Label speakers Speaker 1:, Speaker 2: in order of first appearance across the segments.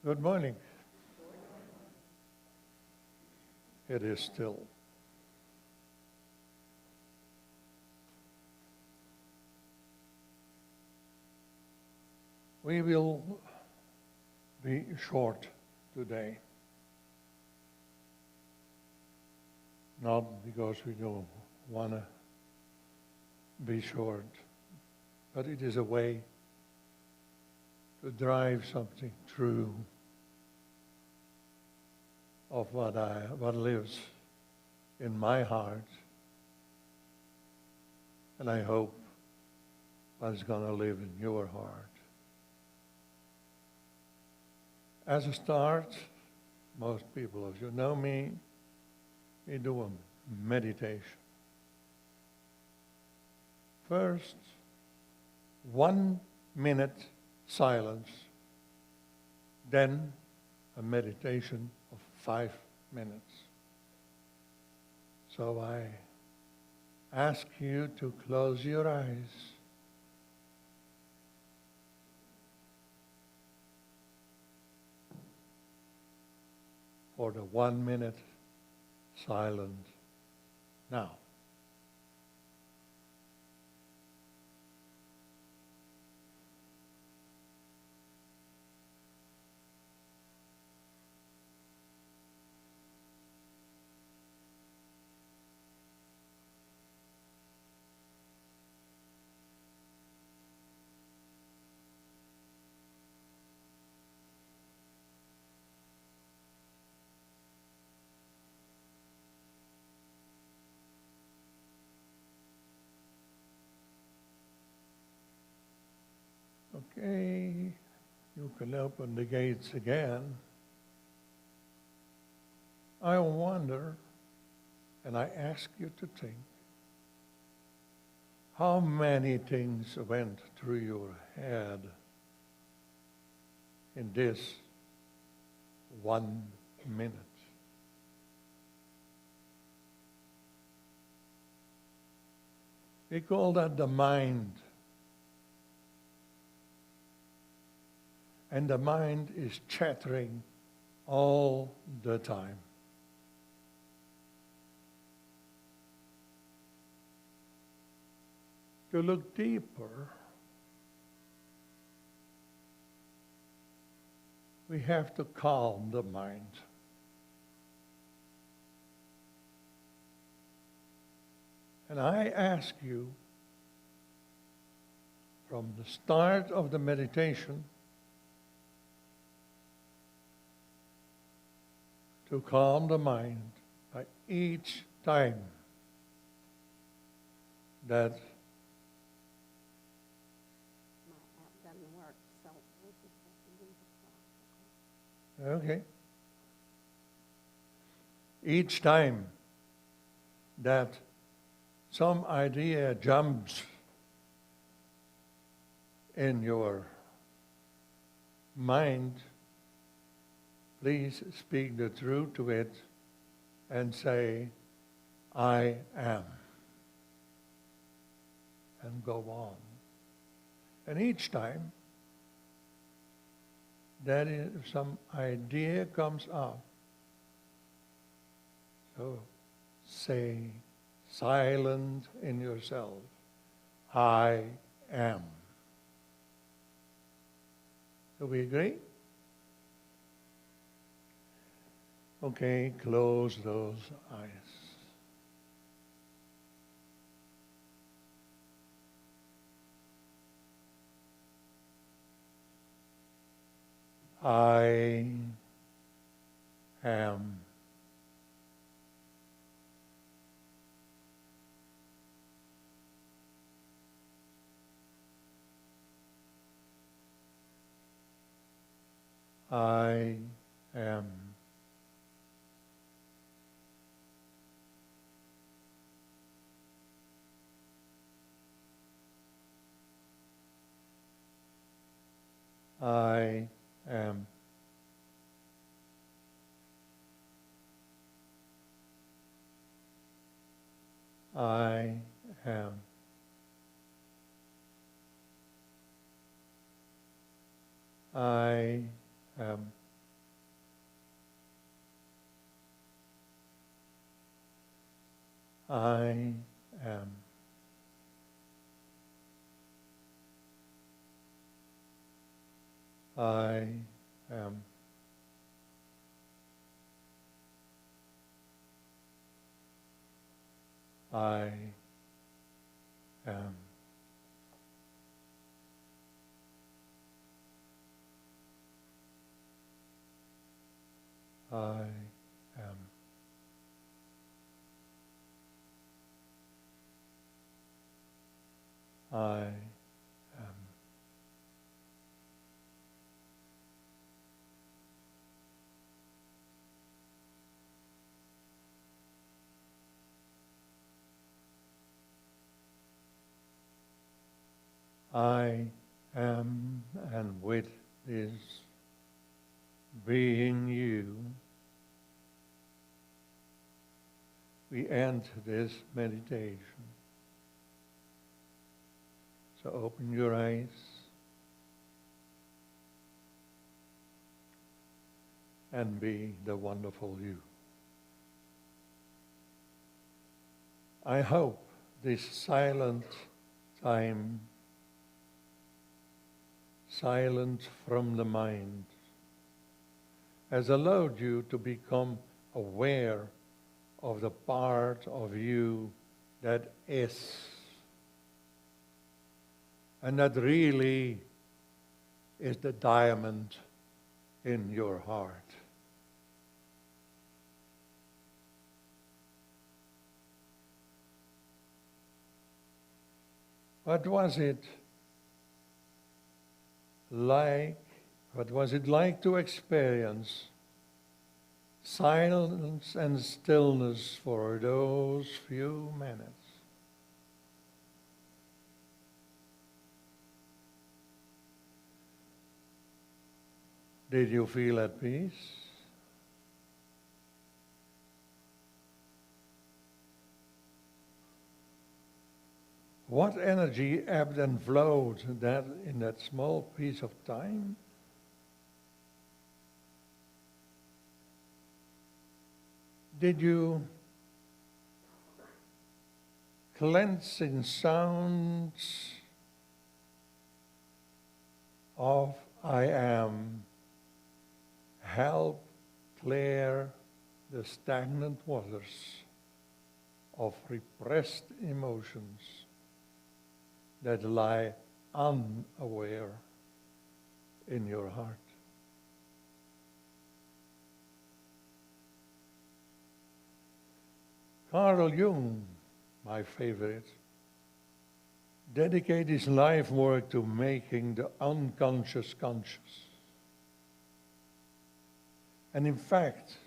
Speaker 1: Good morning. It is still. We will be short today. Not because we don't want to be short, but it is a way to drive something true of what lives in my heart, and I hope what's going to live in your heart. As a start, most people, if you know me, we do a meditation. First, 1 minute silence, then a meditation of 5 minutes. So I ask you to close your eyes. For the 1 minute silence now. Okay, you can open the gates again. I wonder, and I ask you to think, how many things went through your head in this 1 minute? We call that the mind. And the mind is chattering all the time. To look deeper, we have to calm the mind. And I ask you, from the start of the meditation, to calm the mind by each time that
Speaker 2: my app doesn't work, so we'll just have to leave it.
Speaker 1: okay, each time that some idea jumps in your mind, please speak the truth to it and say, I am. And go on. And each time that some idea comes up, so say silent in yourself, I am. Do we agree? Okay, close those eyes. I am. I am. I am. I am. I am. I am. I am. I am. I am. I am. I am, and with this being you, we end this meditation. So open your eyes and be the wonderful you. I hope this silent time, silent from the mind, has allowed you to become aware of the part of you that is, and that really is the diamond in your heart. What was it like? What was it like to experience silence and stillness for those few minutes? Did you feel at peace? What energy ebbed and flowed in that small piece of time? Did you cleansing sounds of I am help clear the stagnant waters of repressed emotions that lie unaware in your heart? Carl Jung, my favorite, dedicated his life work to making the unconscious conscious. And in fact,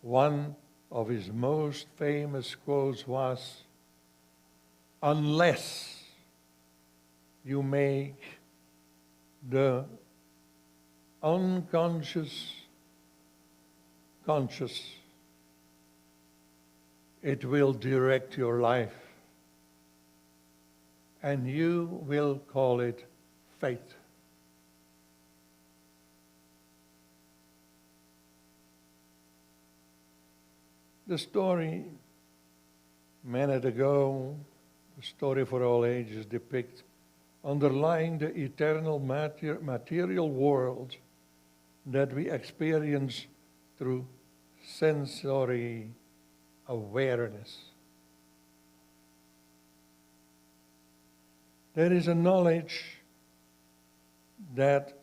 Speaker 1: one of his most famous quotes was, "Unless you make the unconscious conscious, it will direct your life, and you will call it fate." The story, minute ago, the story for all ages, depicts underlying the eternal material world that we experience through sensory awareness. There is a knowledge that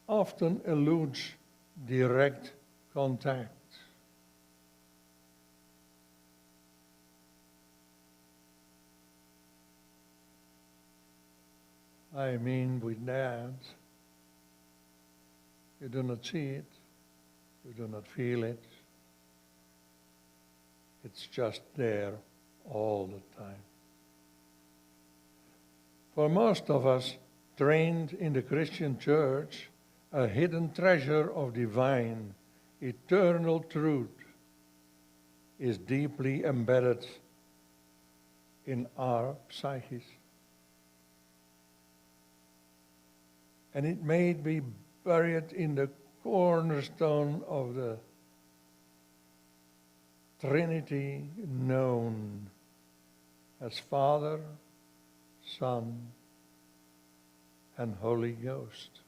Speaker 1: often eludes direct contact. I mean, with that, you do not see it, you do not feel it. It's just there all the time. For most of us, trained in the Christian church, a hidden treasure of divine, eternal truth is deeply embedded in our psyches. And it may be buried in the cornerstone of the Trinity known as Father, Son, and Holy Ghost.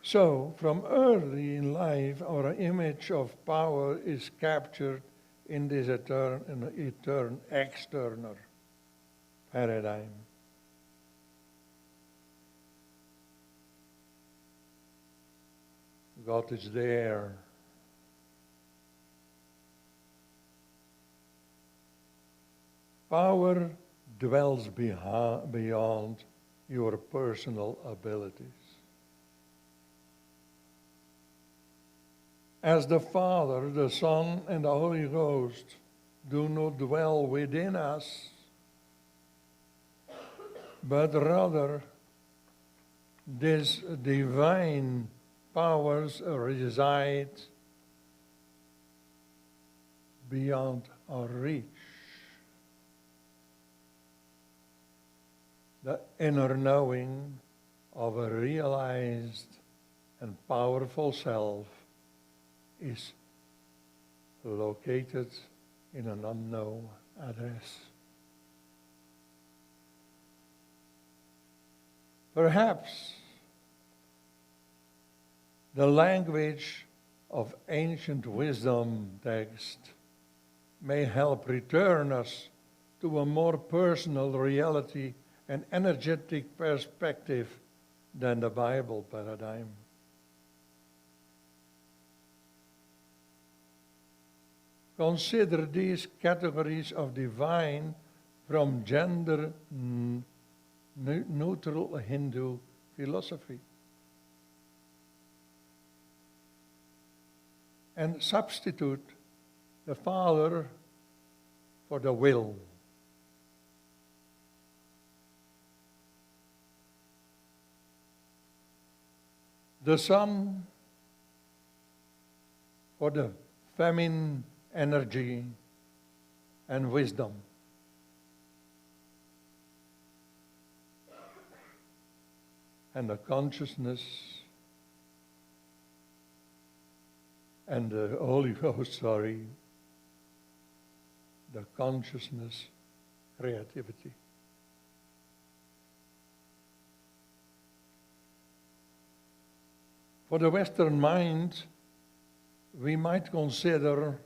Speaker 1: So, from early in life, our image of power is captured in this external paradigm. God is there. Power dwells beyond your personal abilities. As the Father, the Son, and the Holy Ghost do not dwell within us, but rather these divine powers reside beyond our reach. The inner knowing of a realized and powerful self is located in an unknown address. Perhaps the language of ancient wisdom text may help return us to a more personal reality and energetic perspective than the Bible paradigm. Consider these categories of divine from gender-neutral Hindu philosophy, and substitute the Father for the will. The Son for the feminine energy and wisdom. And the consciousness and the Holy Ghost, the consciousness, creativity. For the Western mind, we might consider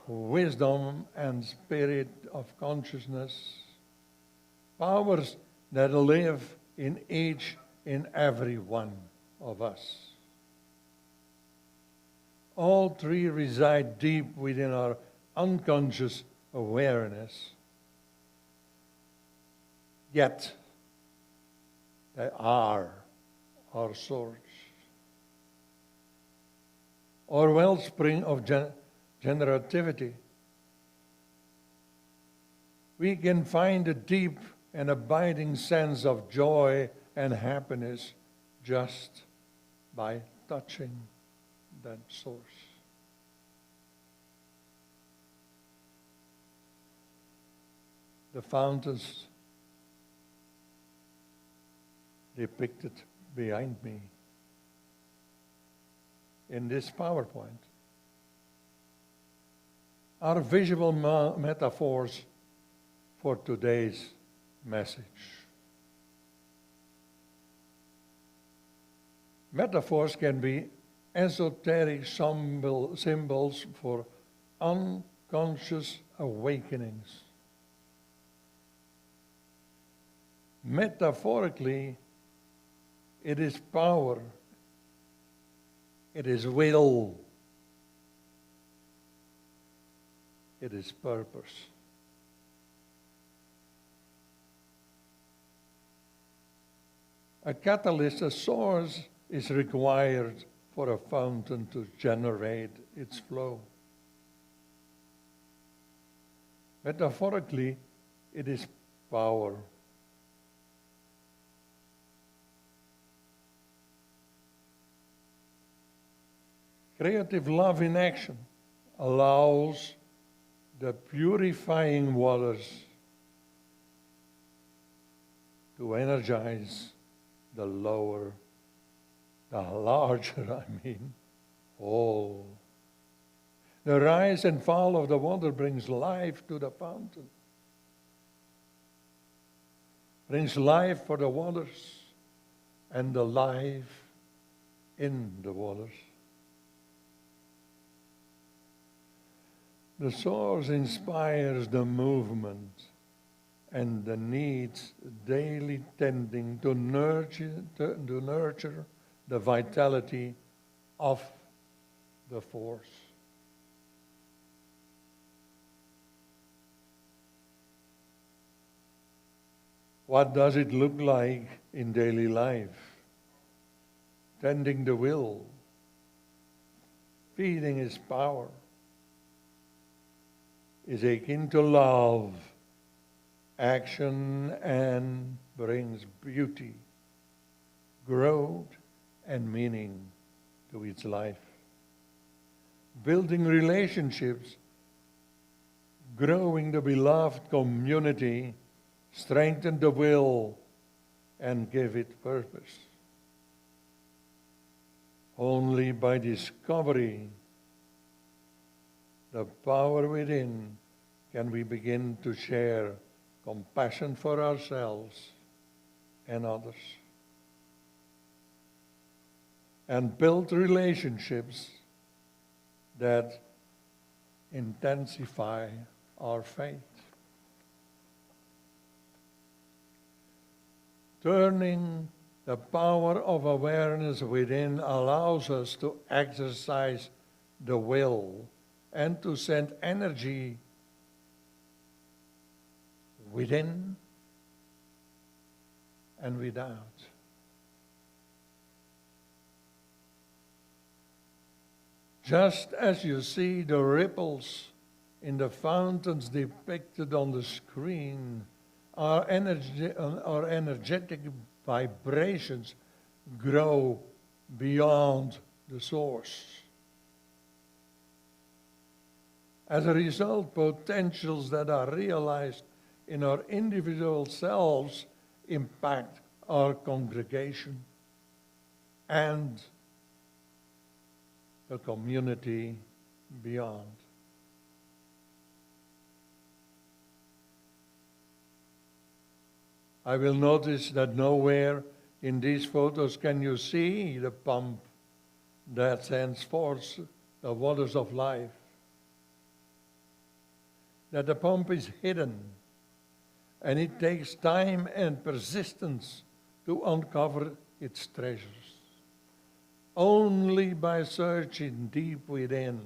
Speaker 1: wisdom and spirit of consciousness, powers that live in each and every one of us. All three reside deep within our unconscious awareness. Yet, they are our source, our wellspring of generativity. We can find a deep and abiding sense of joy and happiness just by touching that source. The fountains depicted behind me in this PowerPoint are visual metaphors for today's message. Metaphors can be esoteric symbols for unconscious awakenings. Metaphorically, it is power, it is will, it is purpose. A catalyst, a source, is required for a fountain to generate its flow. Metaphorically, it is power. Creative love in action allows the purifying waters to energize the lower The larger, I mean, all. The rise and fall of the water brings life to the fountain, brings life for the waters and the life in the waters. The source inspires the movement and the needs daily tending to nurture the vitality of the force. What does it look like in daily life? Tending the will, feeding his power, is akin to love, action, and brings beauty, growth, and meaning to its life. Building relationships, growing the beloved community, strengthen the will, and give it purpose. Only by discovering the power within can we begin to share compassion for ourselves and others, and build relationships that intensify our faith. Turning the power of awareness within allows us to exercise the will and to send energy within and without. Just as you see the ripples in the fountains depicted on the screen, our energetic vibrations grow beyond the source. As a result, potentials that are realized in our individual selves impact our congregation and the community beyond. I will notice that nowhere in these photos can you see the pump that sends forth the waters of life. That the pump is hidden, and it takes time and persistence to uncover its treasures. Only by searching deep within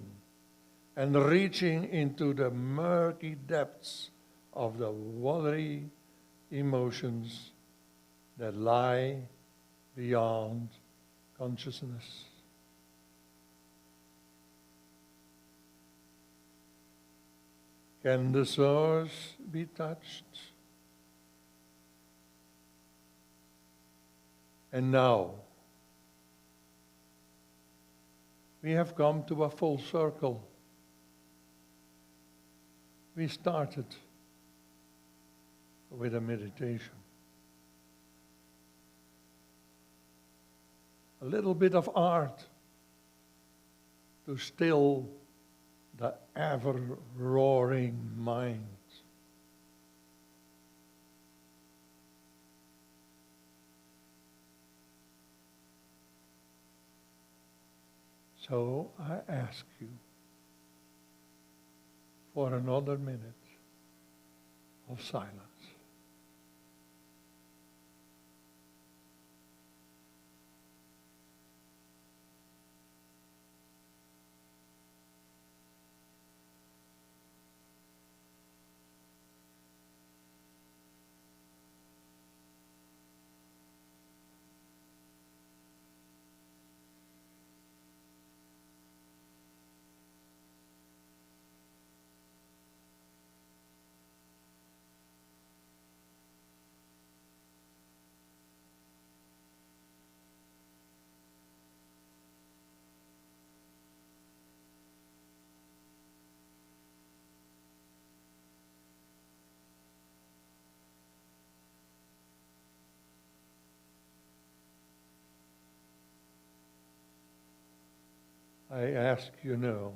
Speaker 1: and reaching into the murky depths of the watery emotions that lie beyond consciousness. Can the source be touched? And now, we have come to a full circle. We started with a meditation. A little bit of art to still the ever-roaring mind. So I ask you for another minute of silence. I ask you now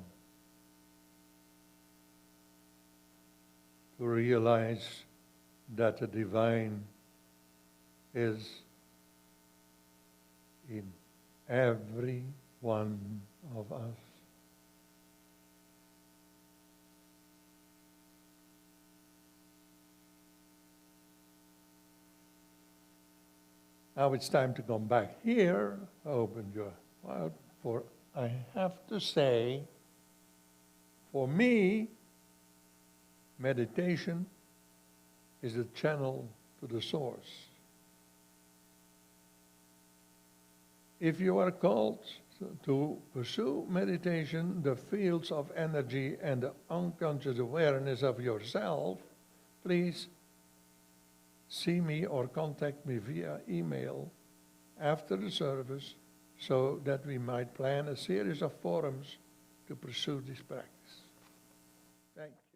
Speaker 1: to realize that the divine is in every one of us. Now it's time to come back here. Open your mouth. For I have to say, for me, meditation is a channel to the source. If you are called to pursue meditation, the fields of energy and the unconscious awareness of yourself, please see me or contact me via email after the service so that we might plan a series of forums to pursue this practice. Thank you.